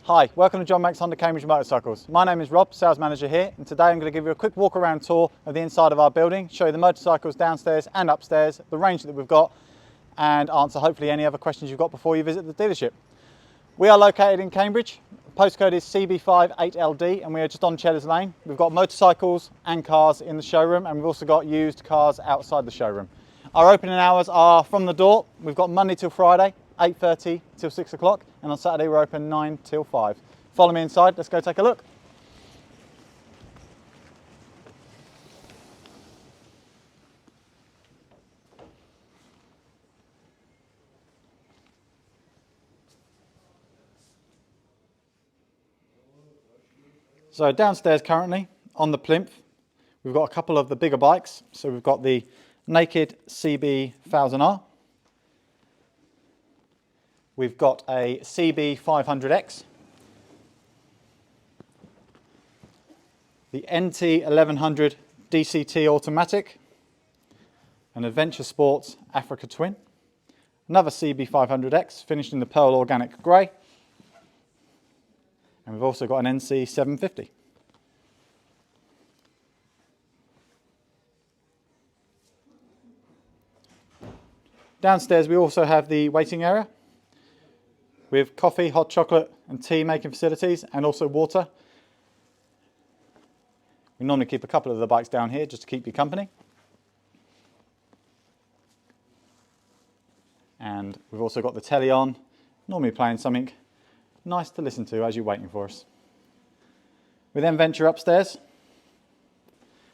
Hi, welcome to John Mack's Honda Cambridge Motorcycles. My name is Rob, sales manager here, and today I'm going to give you a quick walk around tour of the inside of our building, show you the motorcycles downstairs and upstairs, the range that we've got, and answer hopefully any other questions you've got before you visit the dealership. We are located in Cambridge. Postcode is CB58LD and we are just on Cheddar's Lane. We've got motorcycles and cars in the showroom, and we've also got used cars outside the showroom. Our opening hours are from the door. We've got Monday till Friday, 8:30 till 6 o'clock, and on Saturday we're open 9 till 5. Follow me inside, let's go take a look. So downstairs currently, on the plinth, we've got a couple of the bigger bikes. So we've got the Naked CB1000R. We've got a CB500X, the NT1100 DCT Automatic, an Adventure Sports Africa Twin, another CB500X finished in the Pearl Organic Grey, and we've also got an NC750. Downstairs we also have the waiting area with coffee, hot chocolate and tea making facilities, and also water. We normally keep a couple of the bikes down here just to keep you company. And we've also got the telly on, normally playing something nice to listen to as you're waiting for us. We then venture upstairs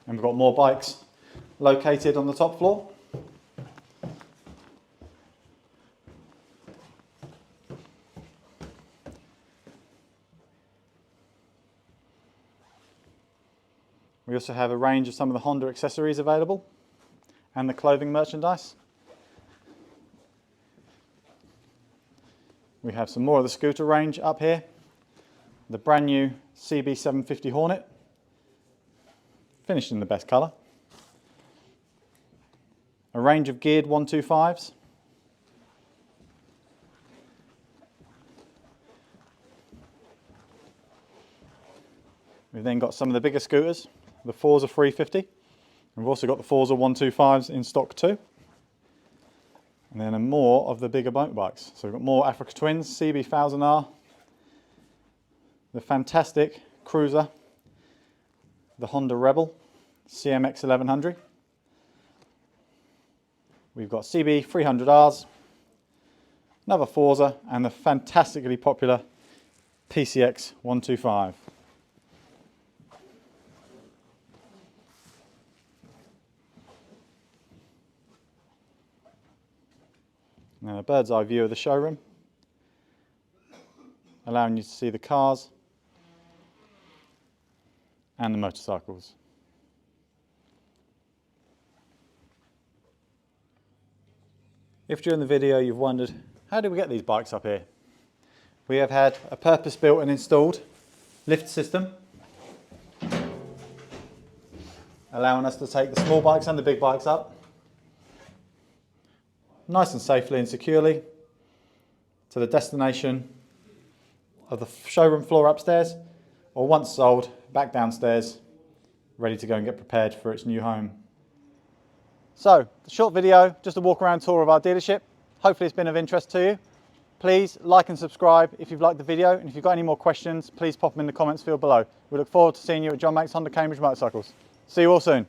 and we've got more bikes located on the top floor. We also have a range of some of the Honda accessories available and the clothing merchandise. We have some more of the scooter range up here. The brand new CB750 Hornet, finished in the best colour. A range of geared 125s. We've then got some of the bigger scooters, the Forza 350. We've also got the Forza 125s in stock too. And then more of the bigger motorbikes. So we've got more Africa Twins, CB1000R, the fantastic Cruiser, the Honda Rebel, CMX 1100. We've got CB300Rs, another Forza, and the fantastically popular PCX 125. Now a bird's eye view of the showroom, allowing you to see the cars and the motorcycles. If during the video you've wondered, how did we get these bikes up here? We have had a purpose-built and installed lift system, allowing us to take the small bikes and the big bikes up nice and safely and securely to the destination of the showroom floor upstairs, or once sold, back downstairs, ready to go and get prepared for its new home. So, the short video, just a walk around tour of our dealership. Hopefully it's been of interest to you. Please like and subscribe if you've liked the video, and if you've got any more questions, please pop them in the comments field below. We look forward to seeing you at John Mack's Honda Cambridge Motorcycles. See you all soon.